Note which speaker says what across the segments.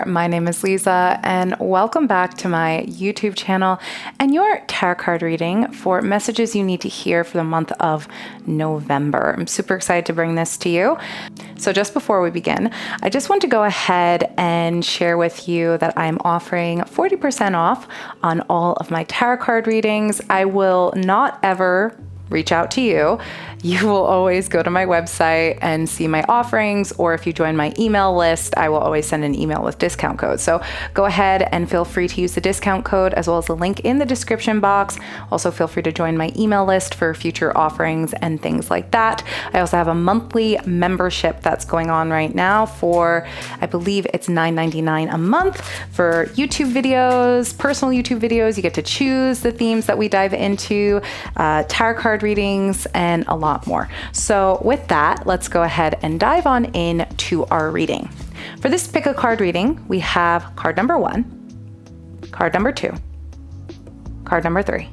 Speaker 1: My name is Lisa, and welcome back to my YouTube channel and your tarot card reading for messages you need to hear for the month of November. I'm super excited to bring this to you. So just before we begin, I just want to go ahead and share with you that I'm offering 40% off on all of my tarot card readings. I will not ever reach out to you. You will always go to my website and see my offerings, or if you join my email list, I will always send an email with discount codes. So go ahead and feel free to use the discount code as well as the link in the description box. Also feel free to join my email list for future offerings and things like that. I also have a monthly membership that's going on right now for, I believe it's $9.99 a month for YouTube videos, personal YouTube videos. You get to choose the themes that we dive into, tarot card readings, and a lot more. So with that, let's go ahead and dive on into our reading. For this pick a card reading, we have card number 1, card number 2, card number 3.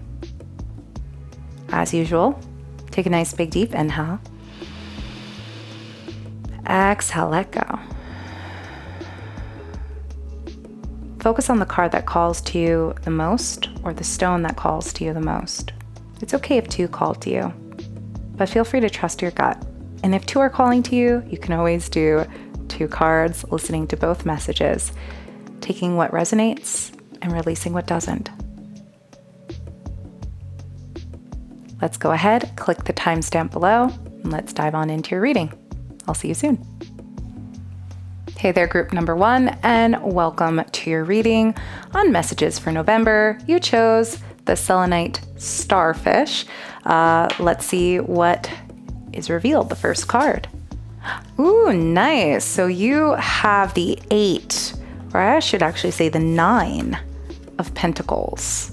Speaker 1: As usual, take a nice big deep inhale. Exhale, let go. Focus on the card that calls to you the most, or the stone that calls to you the most. It's okay if 2 call to you, but feel free to trust your gut. And if 2 are calling to you, you can always do 2 cards, listening to both messages, taking what resonates and releasing what doesn't. Let's go ahead, click the timestamp below, and let's dive on into your reading. I'll see you soon. Hey there, group number 1, and welcome to your reading on messages for November. You chose the selenite starfish. Let's see what is revealed. The first card. Ooh, nice. So you have the 8, or I should actually say the 9 of Pentacles.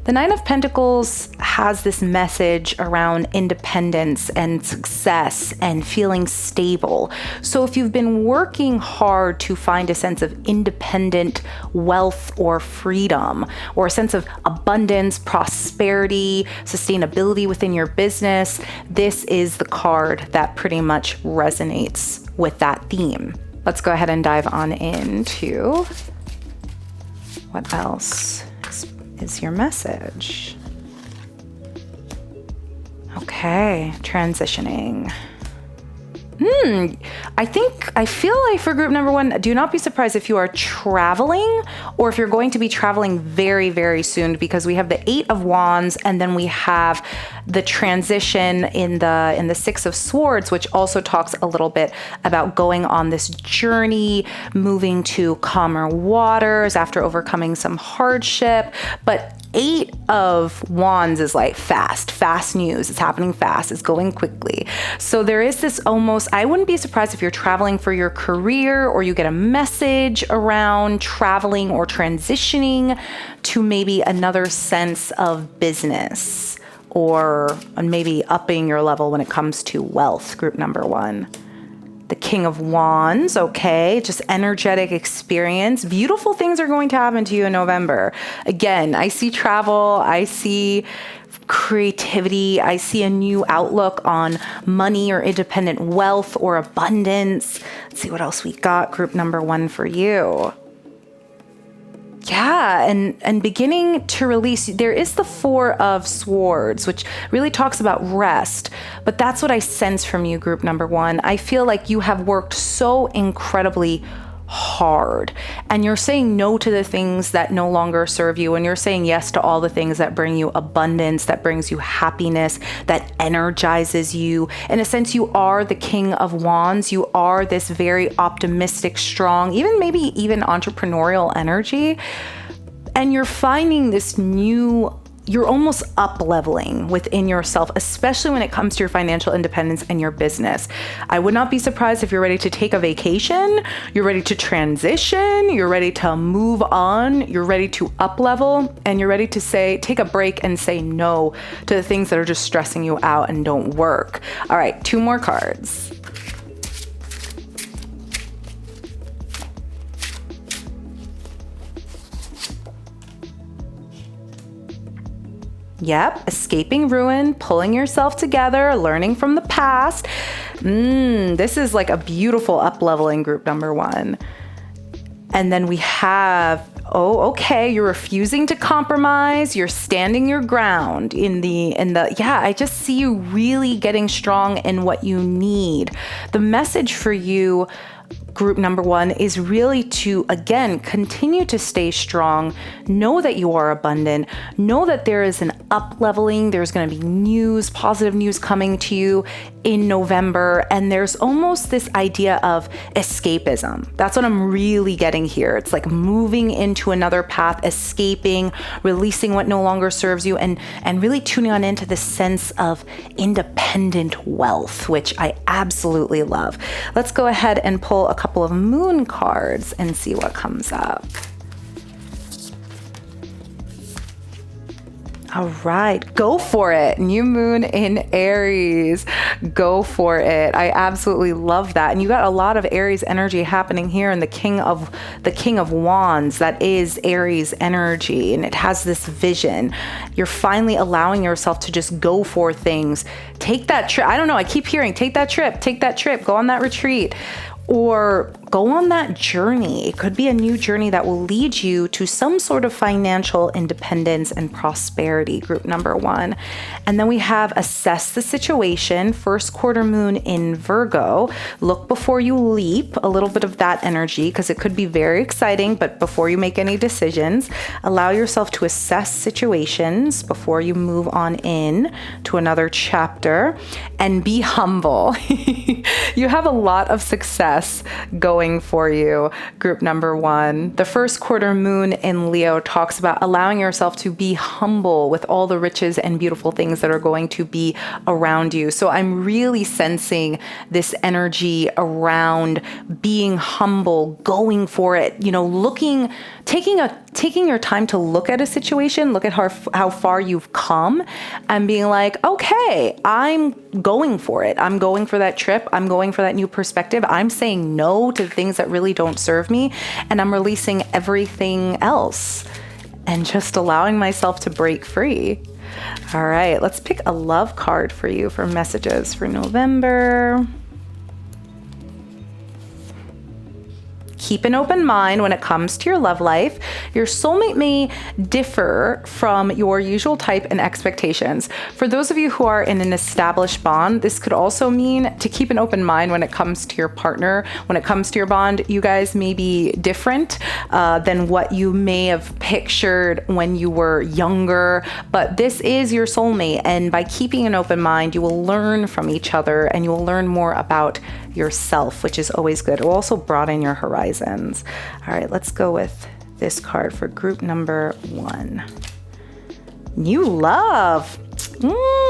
Speaker 1: The 9 of Pentacles has this message around independence and success and feeling stable. So if you've been working hard to find a sense of independent wealth or freedom, or a sense of abundance, prosperity, sustainability within your business, this is the card that pretty much resonates with that theme. Let's go ahead and dive on into what else is your message. Okay, transitioning. I feel like for group number 1, do not be surprised if you are traveling, or if you're going to be traveling very, very soon, because we have the 8 of Wands, and then we have the transition in the 6 of Swords, which also talks a little bit about going on this journey, moving to calmer waters after overcoming some hardship. But 8 of Wands is like fast news. It's happening fast. It's going quickly. So there is this almost, I wouldn't be surprised if you're traveling for your career, or you get a message around traveling or transitioning to maybe another sense of business, or maybe upping your level when it comes to wealth, group number 1. The King of Wands, okay, just energetic experience. Beautiful things are going to happen to you in November. Again, I see travel, I see creativity, I see a new outlook on money or independent wealth or abundance. Let's see what else we got, group number 1 for you. Yeah, and beginning to release. There is the 4 of Swords, which really talks about rest, but that's what I sense from you, group number 1. I feel like you have worked so incredibly hard, and you're saying no to the things that no longer serve you, and you're saying yes to all the things that bring you abundance, that brings you happiness, that energizes you. In a sense, you are the King of Wands. You are this very optimistic, strong, maybe even entrepreneurial energy, and you're finding this new, you're almost up leveling within yourself, especially when it comes to your financial independence and your business. I would not be surprised if you're ready to take a vacation, you're ready to transition, you're ready to move on, you're ready to up level, and you're ready to take a break and say no to the things that are just stressing you out and don't work. All right, 2 more cards. Yep, escaping ruin, pulling yourself together, learning from the past. This is like a beautiful up-leveling group number 1. And then we have, oh, okay, you're refusing to compromise. You're standing your ground yeah, I just see you really getting strong in what you need. The message for you, group number 1, is really to, again, continue to stay strong. Know that you are abundant. Know that there is an up leveling. There's going to be news, positive news coming to you in November. And there's almost this idea of escapism. That's what I'm really getting here. It's like moving into another path, escaping, releasing what no longer serves you, and really tuning on into the sense of independent wealth, which I absolutely love. Let's go ahead and pull a couple of moon cards and see what comes up. All right, go for it. New moon in Aries. Go for it. I absolutely love that. And you got a lot of Aries energy happening here, and the King of Wands, that is Aries energy, and it has this vision. You're finally allowing yourself to just go for things. Take that trip. I don't know, I keep hearing take that trip, go on that retreat, or go on that journey. It could be a new journey that will lead you to some sort of financial independence and prosperity, group number 1. And then we have assess the situation, first quarter moon in Virgo. Look before you leap, a little bit of that energy, because it could be very exciting, but before you make any decisions, allow yourself to assess situations before you move on in to another chapter, and be humble. You have a lot of success going for you, group number 1. The first quarter moon in Leo talks about allowing yourself to be humble with all the riches and beautiful things that are going to be around you. So I'm really sensing this energy around being humble, going for it, taking your time to look at a situation, look at how far you've come, and being like, okay, I'm going for it. I'm going for that trip. I'm going for that new perspective. I'm saying no to things that really don't serve me, and I'm releasing everything else and just allowing myself to break free. All right, let's pick a love card for you for messages for November. Keep an open mind when it comes to your love life. Your soulmate may differ from your usual type and expectations. For those of you who are in an established bond, this could also mean to keep an open mind when it comes to your partner. When it comes to your bond, you guys may be different than what you may have pictured when you were younger, but this is your soulmate. And by keeping an open mind, you will learn from each other, and you will learn more about yourself, which is always good. It will also broaden your horizons. All right, let's go with this card for group number 1. New love.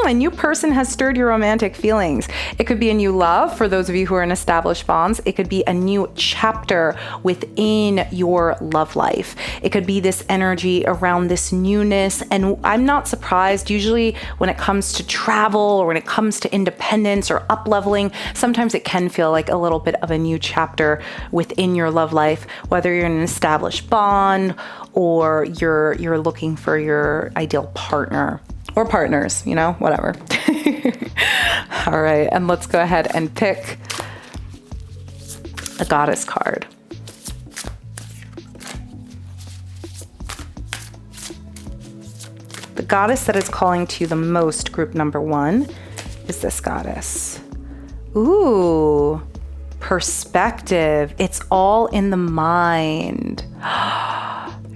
Speaker 1: A new person has stirred your romantic feelings. It could be a new love for those of you who are in established bonds. It could be a new chapter within your love life. It could be this energy around this newness. And I'm not surprised. Usually when it comes to travel or when it comes to independence or up leveling, sometimes it can feel like a little bit of a new chapter within your love life, whether you're in an established bond or you're looking for your ideal partner. Or partners, whatever. All right, and let's go ahead and pick a goddess card. The goddess that is calling to you the most, group number 1, is this goddess. Ooh, perspective. It's all in the mind.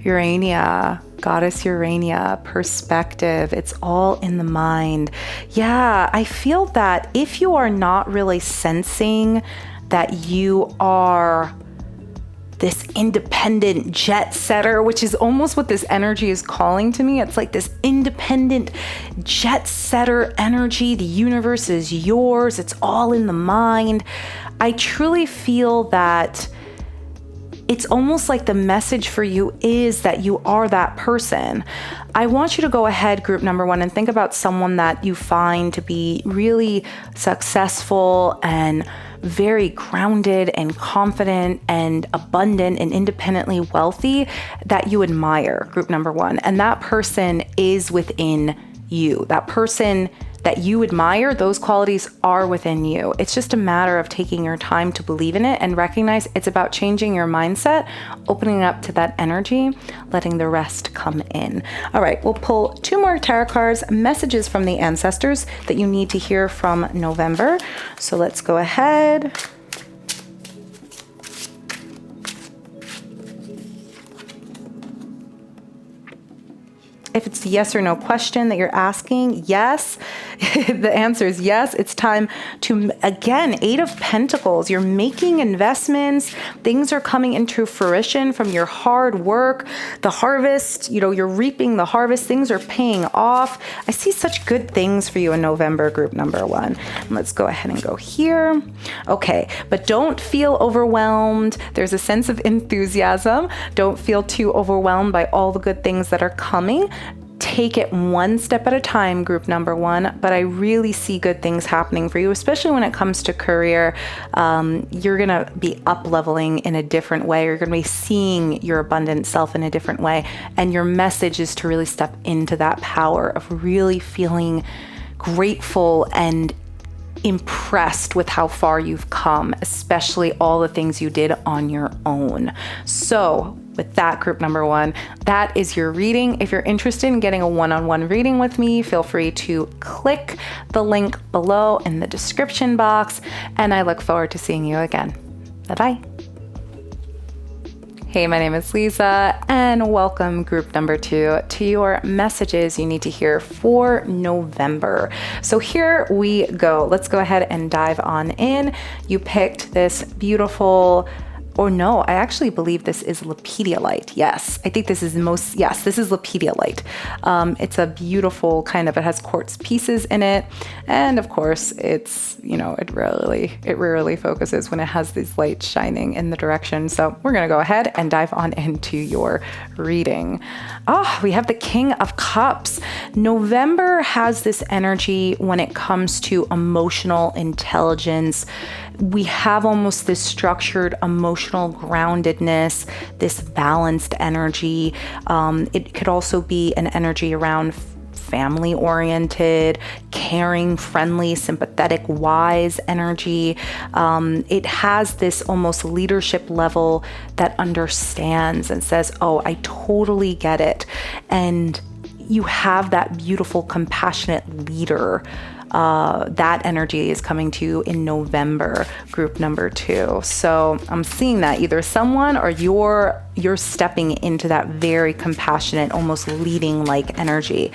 Speaker 1: Urania. Goddess Urania, perspective. It's all in the mind. Yeah, I feel that if you are not really sensing that you are this independent jet setter, which is almost what this energy is calling to me. It's like this independent jet setter energy. The universe is yours. It's all in the mind. I truly feel that it's almost like the message for you is that you are that person. I want you to go ahead, group number 1, and think about someone that you find to be really successful and very grounded and confident and abundant and independently wealthy that you admire, group number 1. And that person is within you. That person that you admire, those qualities are within you. It's just a matter of taking your time to believe in it and recognize it's about changing your mindset, opening up to that energy, letting the rest come in. All right, we'll pull 2 more tarot cards, messages from the ancestors that you need to hear from November. So let's go ahead. If it's a yes or no question that you're asking, yes. The answer is yes. It's time to, again, 8 of Pentacles. You're making investments. Things are coming into fruition from your hard work. The harvest, you're reaping the harvest. Things are paying off. I see such good things for you in November, group number 1. Let's go ahead and go here. Okay, but don't feel overwhelmed. There's a sense of enthusiasm. Don't feel too overwhelmed by all the good things that are coming. Take it one step at a time, group number 1, but I really see good things happening for you, especially when it comes to career. You're going to be up leveling in a different way. You're going to be seeing your abundant self in a different way. And your message is to really step into that power of really feeling grateful and impressed with how far you've come, especially all the things you did on your own. So with that, group number 1, that is your reading. If you're interested in getting a one-on-one reading with me, feel free to click the link below in the description box, and I look forward to seeing you again. Bye-bye. Hey, my name is Lisa, and welcome, group number 2, to your messages you need to hear for November. So here we go. Let's go ahead and dive on in. You picked this beautiful, or no, I actually believe this is Lepidolite. Yes, I think this is this is Lepidolite. It's a beautiful kind of, it has quartz pieces in it. And of course it's, it rarely focuses when it has these lights shining in the direction. So we're gonna go ahead and dive on into your reading. We have the King of Cups. November has this energy when it comes to emotional intelligence. We have almost this structured emotional groundedness, this balanced energy. It could also be an energy around family oriented, caring, friendly, sympathetic, wise energy. It has this almost leadership level that understands and says, oh, I totally get it. And you have that beautiful, compassionate leader. That energy is coming to you in November, group number 2. So I'm seeing that either someone or you're stepping into that very compassionate, almost leading like energy.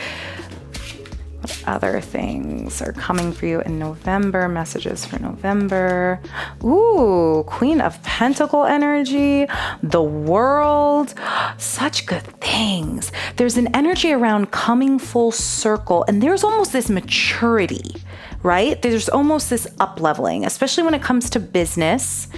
Speaker 1: What other things are coming for you in November? Messages for November. Ooh, Queen of Pentacle energy, the World, such good things. There's an energy around coming full circle, and there's almost this maturity, right? There's almost this up-leveling, especially when it comes to business.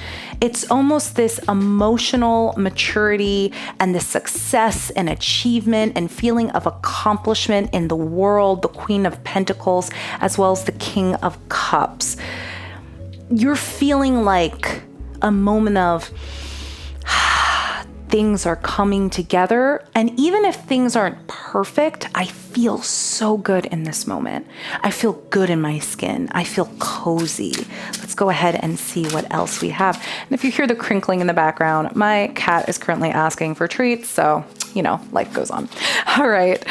Speaker 1: It's almost this emotional maturity and the success and achievement and feeling of accomplishment in the world, the Queen of Pentacles, as well as the King of Cups. You're feeling like a moment of things are coming together. And even if things aren't perfect, I feel so good in this moment. I feel good in my skin. I feel cozy. Let's go ahead and see what else we have. And if you hear the crinkling in the background, my cat is currently asking for treats. So, life goes on. All right,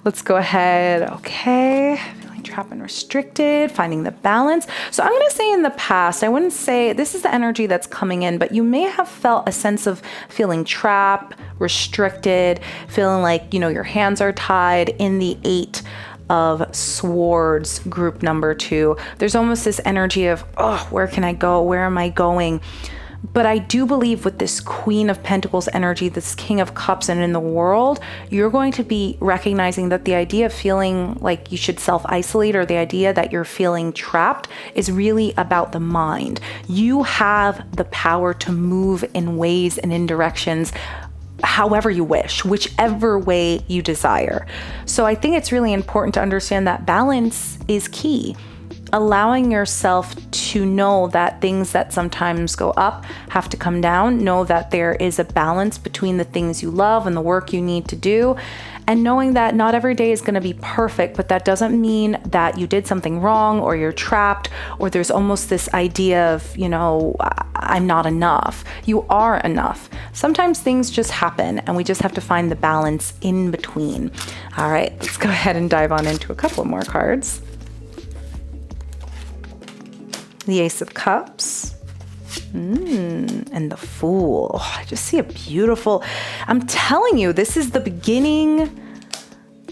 Speaker 1: let's go ahead. Okay. Trapped and restricted, finding the balance. So I'm going to say in the past, I wouldn't say this is the energy that's coming in, but you may have felt a sense of feeling trapped, restricted, feeling like, your hands are tied in the 8 of Swords, group number 2. There's almost this energy of, where can I go? Where am I going? But I do believe with this Queen of Pentacles energy, this King of Cups, and in the World, you're going to be recognizing that the idea of feeling like you should self-isolate, or the idea that you're feeling trapped, is really about the mind. You have the power to move in ways and in directions however you wish, whichever way you desire. So I think it's really important to understand that balance is key. allowing yourself to know that things that sometimes go up have to come down. Know that there is a balance between the things you love and the work you need to do. And knowing that not every day is going to be perfect, but that doesn't mean that you did something wrong or you're trapped or there's almost this idea of, I'm not enough. You are enough. Sometimes things just happen and we just have to find the balance in between. All right, let's go ahead and dive on into a couple more cards. The Ace of Cups. And the Fool. Oh, I just see a beautiful, I'm telling you, this is the beginning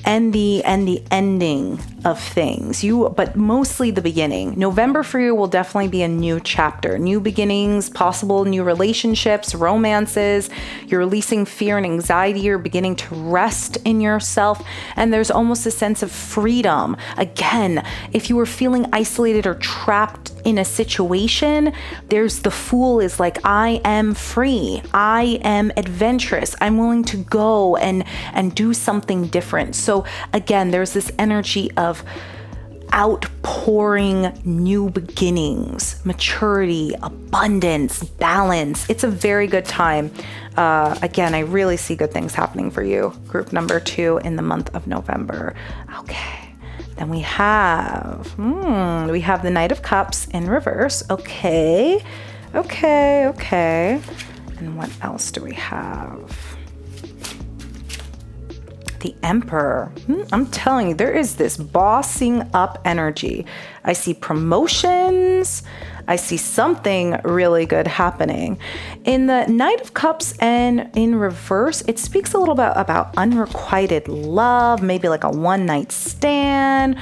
Speaker 1: and the ending of things. But mostly the beginning. November for you will definitely be a new chapter, new beginnings, possible new relationships, romances. You're releasing fear and anxiety. You're beginning to rest in yourself. And there's almost a sense of freedom. Again, if you were feeling isolated or trapped in a situation, there's the Fool is like, I am free. I am adventurous. I'm willing to go and do something different. So again, there's this energy of outpouring new beginnings, maturity, abundance, balance. It's a very good time. Again, I really see good things happening for you. Group number 2 in the month of November. Okay. Then we have the Knight of Cups in reverse. Okay. And what else do we have? The Emperor. I'm telling you, there is this bossing up energy. I see promotions. I see something really good happening. In the Knight of Cups and in reverse, it speaks a little bit about unrequited love, maybe like a one-night stand.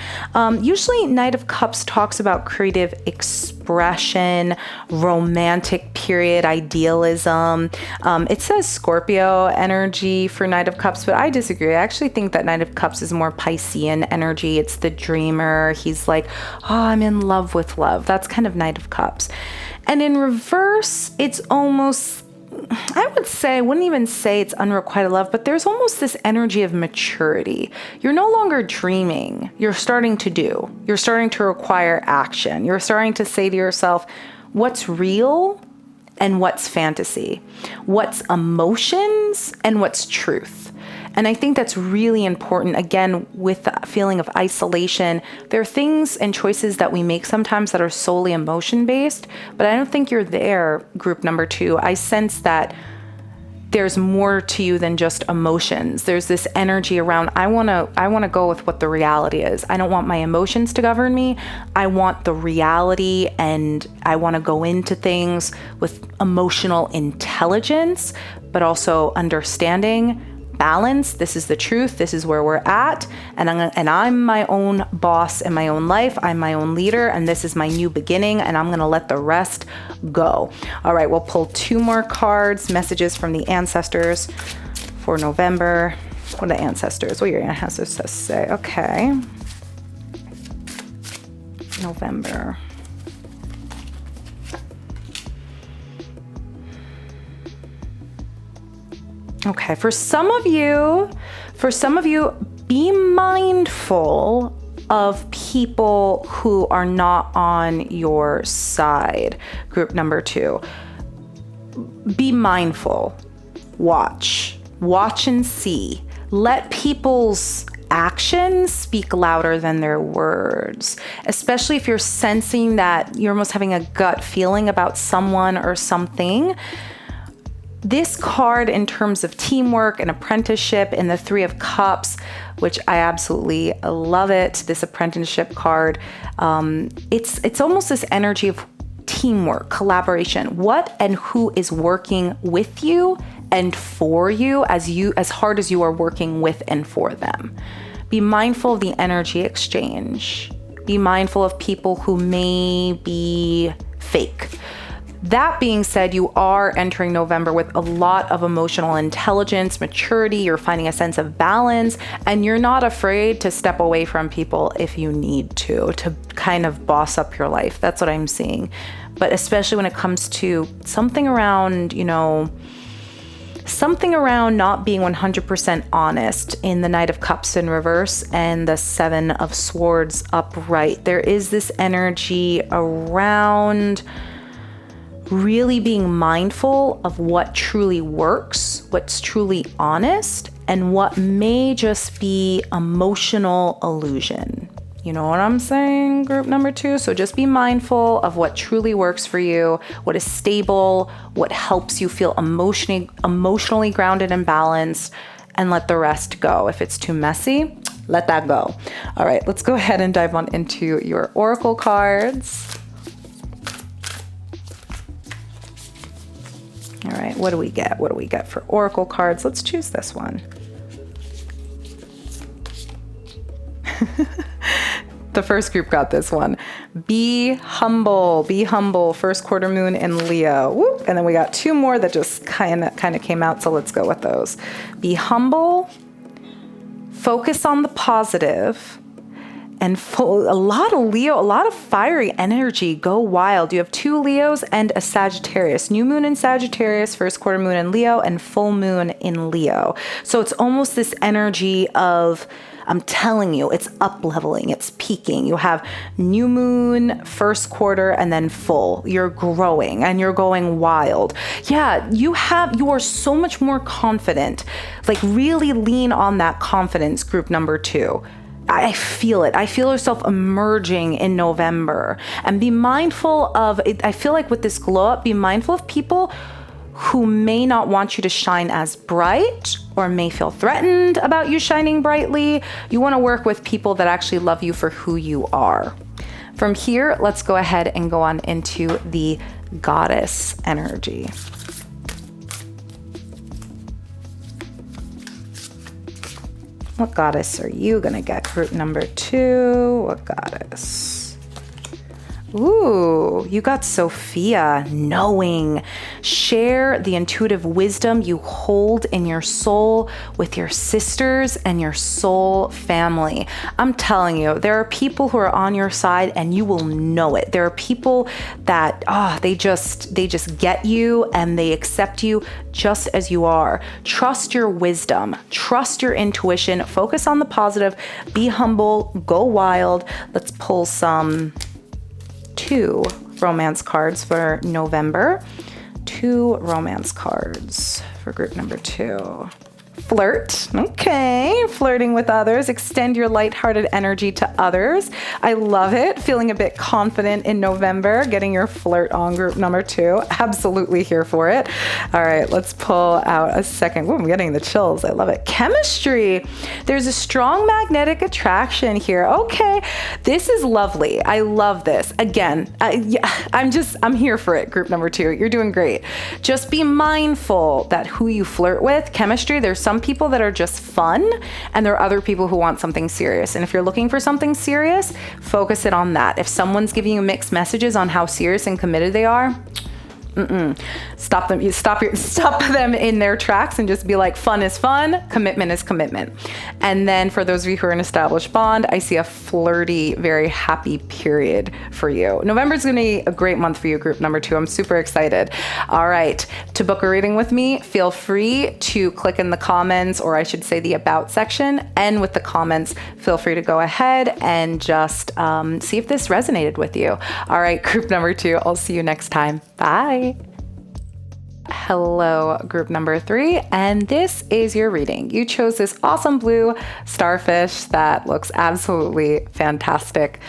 Speaker 1: Usually Knight of Cups talks about creative expression, romantic period, idealism. It says Scorpio energy for Knight of Cups, but I disagree. I actually think that Knight of Cups is more Piscean energy. It's the dreamer. He's like, oh, I'm in love with love. That's kind of Knight of Cups. And in reverse, it's almost, I wouldn't even say it's unrequited love, but there's almost this energy of maturity. You're no longer dreaming. You're starting to do. You're starting to require action. You're starting to say to yourself, what's real and what's fantasy? What's emotions and what's truth? And I think that's really important. Again, with the feeling of isolation, there are things and choices that we make sometimes that are solely emotion-based, but I don't think you're there, group number 2. I sense that there's more to you than just emotions. There's this energy around, I want to go with what the reality is. I don't want my emotions to govern me. I want the reality, and I want to go into things with emotional intelligence, but also understanding, balance. This is the truth. This is where we're at. And I'm my own boss in my own life. I'm my own leader. And this is my new beginning. And I'm going to let the rest go. All right. We'll pull 2 more cards, messages from the ancestors for November. What are the ancestors? What are your ancestors to say? Okay. November. Okay, for some of you, be mindful of people who are not on your side. Group number 2. Be mindful. Watch and see. Let people's actions speak louder than their words, especially if you're sensing that you're almost having a gut feeling about someone or something. This card, in terms of teamwork and apprenticeship, in the 3 of Cups, which I absolutely love it, this apprenticeship card, it's almost this energy of teamwork, collaboration. What and who is working with you and for you as hard as you are working with and for them. Be mindful of the energy exchange. Be mindful of people who may be fake. That being said, you are entering November with a lot of emotional intelligence, maturity. You're finding a sense of balance, and you're not afraid to step away from people if you need to kind of boss up your life. That's what I'm seeing. But especially when it comes to something around, something around not being 100% honest in the Knight of Cups in reverse and the Seven of Swords upright. There is this energy around really being mindful of what truly works, what's truly honest, and what may just be emotional illusion. You know what I'm saying, group number 2? So just be mindful of what truly works for you, what is stable, what helps you feel emotionally grounded and balanced, and let the rest go. If it's too messy, let that go. All right, let's go ahead and dive on into your oracle cards. All right, what do we get? What do we get for oracle cards? Let's choose this one. The first group got this one. Be humble, be humble. First quarter moon in Leo. Whoop. And then we got 2 more that just kind of came out, so let's go with those. Be humble, focus on the positive, and a lot of Leo, a lot of fiery energy. Go wild. You have 2 Leos and a Sagittarius. New moon in Sagittarius, first quarter moon in Leo, and full moon in Leo. So it's almost this energy of, I'm telling you, it's up leveling, it's peaking. You have new moon, first quarter, and then full. You're growing and you're going wild. Yeah, you are so much more confident. Like, really lean on that confidence, group number 2. I feel it. I feel yourself emerging in November. And be mindful of it. I feel like with this glow up, be mindful of people who may not want you to shine as bright or may feel threatened about you shining brightly. You want to work with people that actually love you for who you are. From here, let's go ahead and go on into the goddess energy. What goddess are you gonna get? Group number 2, what goddess? Ooh, you got Sophia, knowing. Share the intuitive wisdom you hold in your soul with your sisters and your soul family. I'm telling you, there are people who are on your side and you will know it. There are people that, they just get you and they accept you just as you are. Trust your wisdom, trust your intuition, focus on the positive, be humble, go wild. Let's pull some 2 romance cards for November. 2 romance cards for group number 2. Flirt. Okay, flirting with others. Extend your lighthearted energy to others. I love it. Feeling a bit confident in November. Getting your flirt on, group number 2. Absolutely here for it. All right, let's pull out a second. Ooh, I'm getting the chills. I love it. Chemistry. There's a strong magnetic attraction here. Okay, this is lovely. I love this. Again, I'm here for it, group number 2. You're doing great. Just be mindful that who you flirt with. Chemistry, there's some people that are just fun, and there are other people who want something serious. And if you're looking for something serious, focus it on that. If someone's giving you mixed messages on how serious and committed they are, stop them. You stop them in their tracks and just be like, fun is fun, commitment is commitment. And then for those of you who are in established bond, I see a flirty, very happy period for you. November is going to be a great month for you, group number 2. I'm super excited. All right, to book a reading with me, feel free to click in the comments, or I should say the about section, and with the comments, feel free to go ahead and just see if this resonated with you. All right, group number 2, I'll see you next time. Bye. Hello, group number 3, and this is your reading. You chose this awesome blue starfish that looks absolutely fantastic.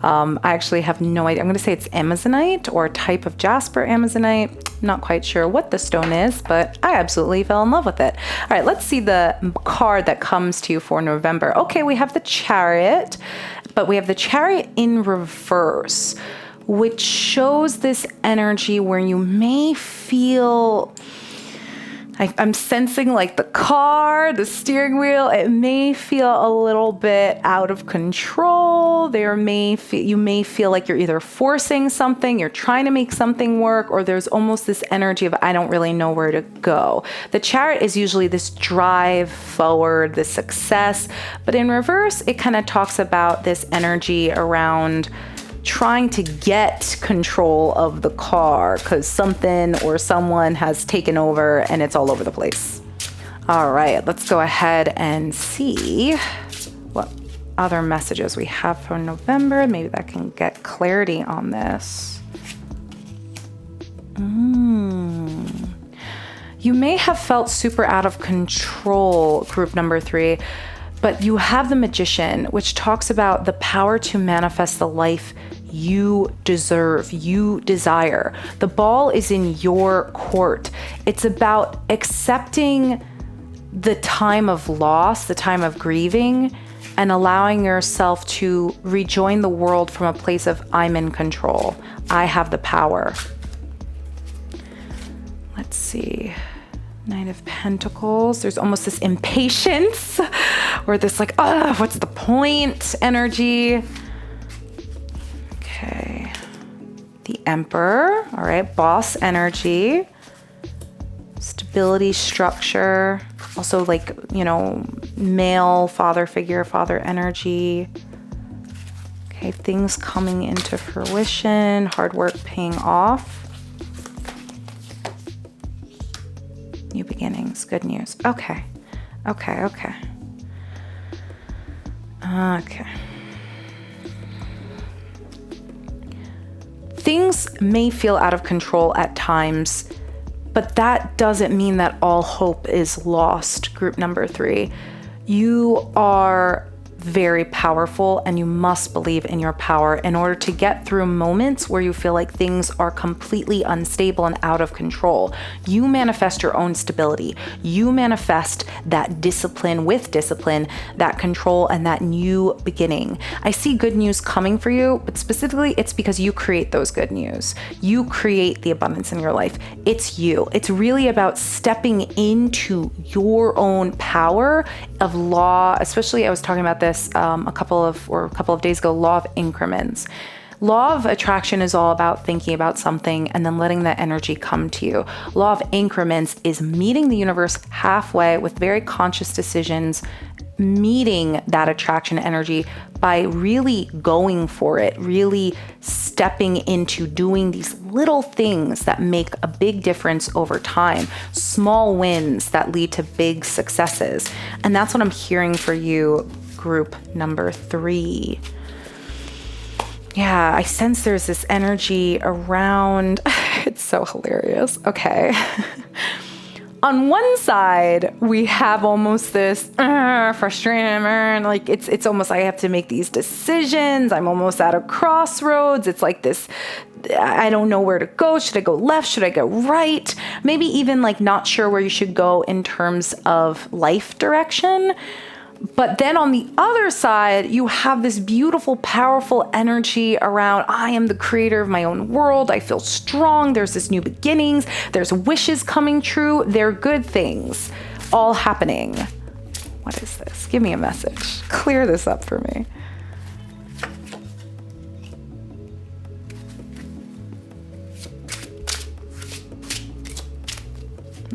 Speaker 1: I actually have no idea. I'm going to say it's Amazonite or a type of jasper Amazonite. I'm not quite sure what the stone is, but I absolutely fell in love with it. All right, let's see the card that comes to you for November. Okay, we have the Chariot, but we have the Chariot in reverse, which shows this energy where you may feel, I'm sensing like the car, the steering wheel, it may feel a little bit out of control. You may feel like you're either forcing something, you're trying to make something work, or there's almost this energy of, I don't really know where to go. The Chariot is usually this drive forward, this success, but in reverse, it kind of talks about this energy around trying to get control of the car because something or someone has taken over and it's all over the place. All right, let's go ahead and see what other messages we have for November. Maybe that can get clarity on this. You may have felt super out of control, group number 3, but you have the Magician, which talks about the power to manifest the life you deserve, you desire. The ball is in your court. It's about accepting the time of loss, the time of grieving, and allowing yourself to rejoin the world from a place of I'm in control. I have the power. Let's see. Knight of Pentacles. There's almost this impatience or this like, what's the point energy. Okay. The Emperor. All right. Boss energy. Stability, structure. Also like, male father figure, father energy. Okay. Things coming into fruition. Hard work paying off. New beginnings, good news. Okay. Things may feel out of control at times, but that doesn't mean that all hope is lost, group number 3. You are very powerful and you must believe in your power in order to get through moments where you feel like things are completely unstable and out of control. You manifest your own stability. You manifest that discipline with discipline, that control, and that new beginning. I see good news coming for you, but specifically it's because you create those good news. You create the abundance in your life. It's you. It's really about stepping into your own power of law, especially I was talking about this a couple of days ago, law of increments. Law of attraction is all about thinking about something and then letting that energy come to you. Law of increments is meeting the universe halfway with very conscious decisions, meeting that attraction energy by really going for it, really stepping into doing these little things that make a big difference over time, small wins that lead to big successes. And that's what I'm hearing for you, group number 3. Yeah, I sense there's this energy around, it's so hilarious. Okay. On one side, we have almost this frustrating, like it's almost I have to make these decisions. I'm almost at a crossroads. It's like this, I don't know where to go. Should I go left? Should I go right? Maybe even like not sure where you should go in terms of life direction. But then on the other side, you have this beautiful, powerful energy around, I am the creator of my own world. I feel strong. There's this new beginnings. There's wishes coming true. They're good things all happening. What is this? Give me a message. Clear this up for me.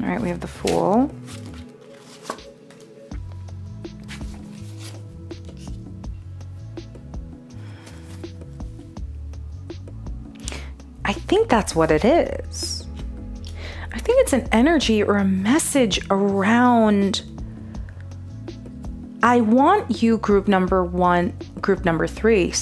Speaker 1: All right, we have the Fool. I think that's what it is. I think it's an energy or a message around, I want you, group number 3,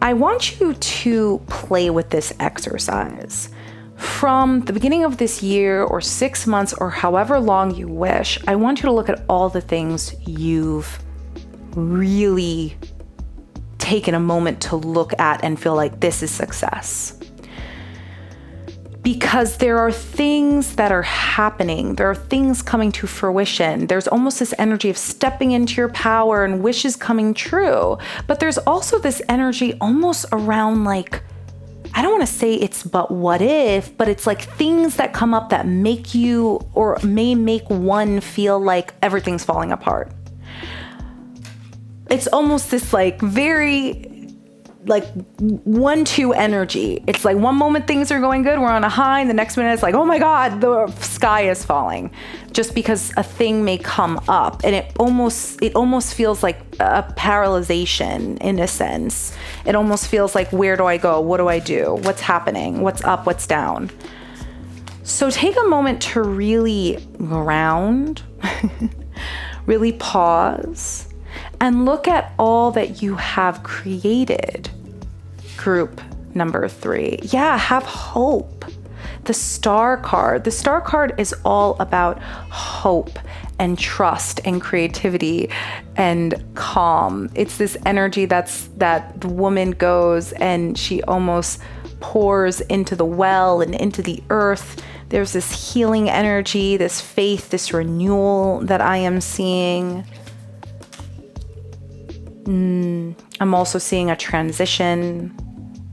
Speaker 1: I want you to play with this exercise. From the beginning of this year or 6 months or however long you wish, I want you to look at all the things you've really taken a moment to look at and feel like this is success. Because there are things that are happening. There are things coming to fruition. There's almost this energy of stepping into your power and wishes coming true. But there's also this energy almost around like, I don't want to say it's but what if, but it's like things that come up that make you or may make one feel like everything's falling apart. It's almost this like very like 1-2 energy. It's like one moment things are going good, we're on a high, and the next minute it's like, oh my God, the sky is falling, just because a thing may come up, and it almost feels like a paralyzation in a sense. It almost feels like, where do I go? What do I do? What's happening? What's up? What's down? So take a moment to really ground, really pause, and look at all that you have created. Group number 3. Yeah, have hope. The Star card. The Star card is all about hope and trust and creativity and calm. It's this energy that the woman goes and she almost pours into the well and into the earth. There's this healing energy, this faith, this renewal that I am seeing. I'm also seeing a transition,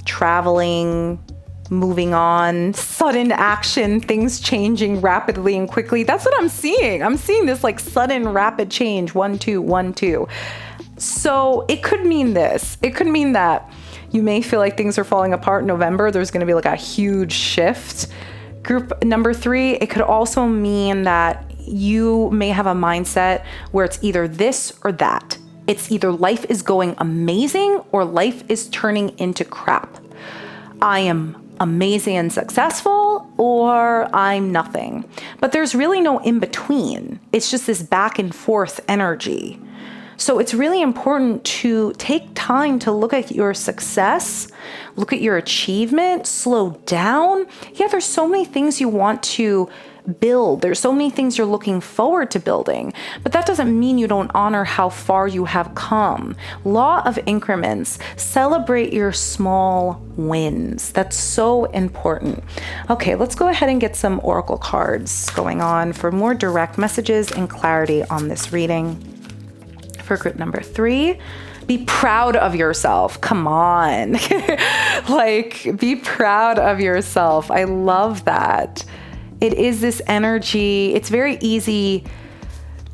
Speaker 1: traveling, moving on, sudden action, things changing rapidly and quickly. That's what I'm seeing. I'm seeing this like sudden, rapid change, 1, 2, 1, 2. So it could mean this. It could mean that you may feel like things are falling apart in November. There's going to be like a huge shift. Group number 3, it could also mean that you may have a mindset where it's either this or that. It's either life is going amazing or life is turning into crap. I am amazing and successful, or I'm nothing. But there's really no in between. It's just this back and forth energy. So it's really important to take time to look at your success, look at your achievement, slow down. Yeah, there's so many things you want to build. There's so many things you're looking forward to building, but that doesn't mean you don't honor how far you have come. Law of increments. Celebrate your small wins. That's so important. Okay, let's go ahead and get some oracle cards going on for more direct messages and clarity on this reading. For group number 3, be proud of yourself. Come on. Like, be proud of yourself. I love that. It is this energy. It's very easy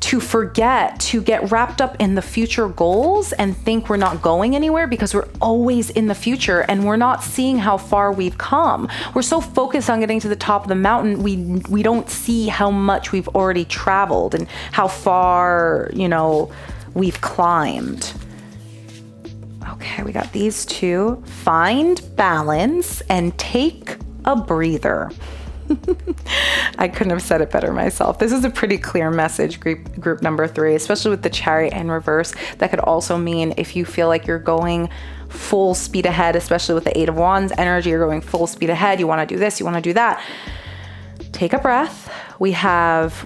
Speaker 1: to forget, to get wrapped up in the future goals and think we're not going anywhere because we're always in the future and we're not seeing how far we've come. We're so focused on getting to the top of the mountain, we don't see how much we've already traveled and how far, we've climbed. Okay, we got these 2. Find balance and take a breather. I couldn't have said it better myself. This is a pretty clear message, group number 3, especially with the Chariot in reverse. That could also mean if you feel like you're going full speed ahead, especially with the 8 of Wands energy, you're going full speed ahead. You want to do this, you want to do that. Take a breath. We have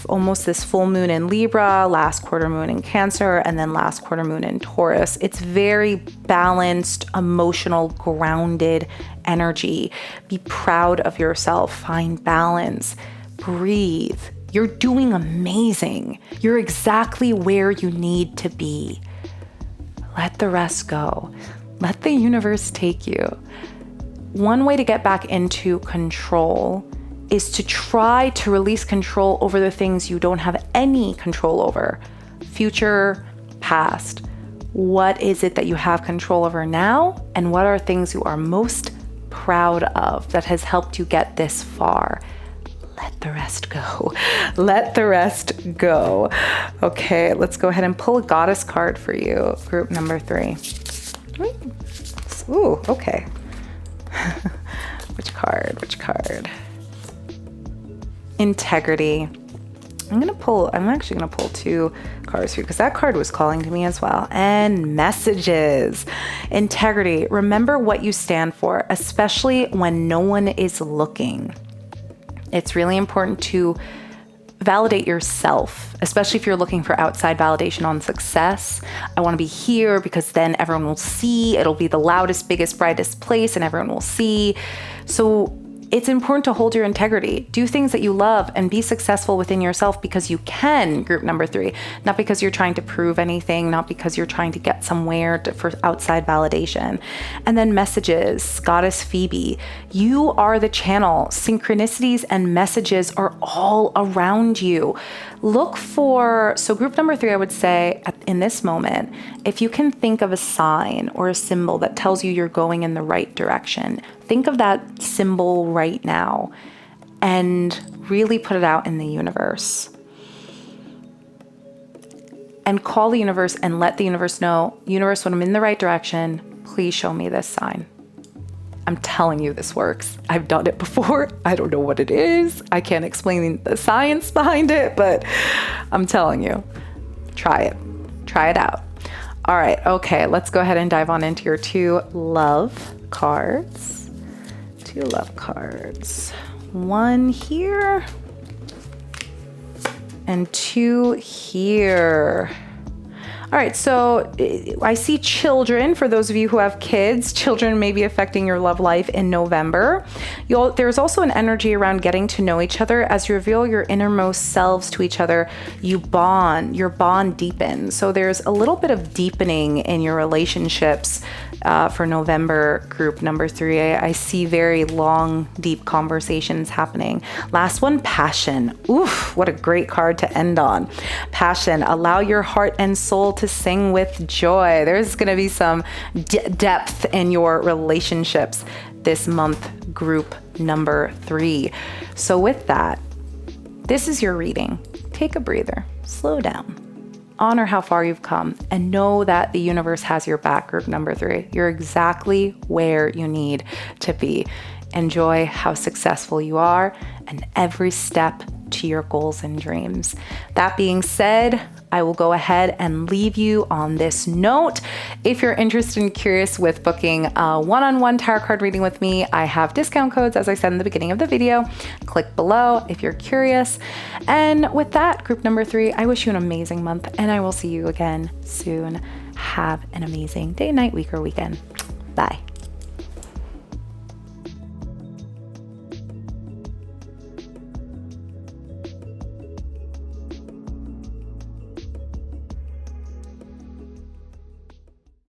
Speaker 1: almost this full moon in Libra, last quarter moon in Cancer, and then last quarter moon in Taurus. It's very balanced, emotional, grounded energy. Be proud of yourself. Find balance. Breathe. You're doing amazing. You're exactly where you need to be. Let the rest go. Let the universe take you. One way to get back into control is to try to release control over the things you don't have any control over. Future, past. What is it that you have control over now? And what are things you are most proud of that has helped you get this far? Let the rest go. Let the rest go. Okay, let's go ahead and pull a goddess card for you, group number 3. Ooh, okay. Which card? Integrity. I'm actually gonna pull 2 cards for you because that card was calling to me as well. And messages. Integrity. Remember what you stand for, especially when no one is looking. It's really important to validate yourself, especially if you're looking for outside validation on success. I want to be here because then everyone will see. It'll be the loudest, biggest, brightest place and everyone will see. So It's important to hold your integrity. Do things that you love and be successful within yourself because you can, group number 3. Not because you're trying to prove anything, not because you're trying to get somewhere for outside validation. And then messages, Goddess Phoebe. You are the channel. Synchronicities and messages are all around you. Look for, so group number 3, I would say in this moment, if you can think of a sign or a symbol that tells you you're going in the right direction, think of that symbol right now and really put it out in the universe. And call the universe and let the universe know, universe, when I'm in the right direction, please show me this sign. I'm telling you, this works. I've done it before. I don't know what it is. I can't explain the science behind it, but I'm telling you, try it. Try it out. All right. Okay. Let's go ahead and dive on into your 2 love cards. 2 love cards. 1 here and 2 here. All right, so I see children. For those of you who have kids, children may be affecting your love life in November. There's also an energy around getting to know each other. As you reveal your innermost selves to each other, you bond, your bond deepens. So there's a little bit of deepening in your relationships for November, group number 3. I see very long, deep conversations happening. Last one, passion. Oof, what a great card to end on. Passion, allow your heart and soul to sing with joy. There's going to be some depth in your relationships this month, group number 3. So with that, this is your reading. Take a breather, slow down, honor how far you've come, and know that the universe has your back, group number 3. You're exactly where you need to be. Enjoy how successful you are and every step to your goals and dreams. That being said, I will go ahead and leave you on this note. If you're interested and curious with booking a one-on-one tarot card reading with me, I have discount codes, as I said in the beginning of the video. Click below if you're curious. And with that, group number 3, I wish you an amazing month, and I will see you again soon. Have an amazing day, night, week, or weekend. Bye.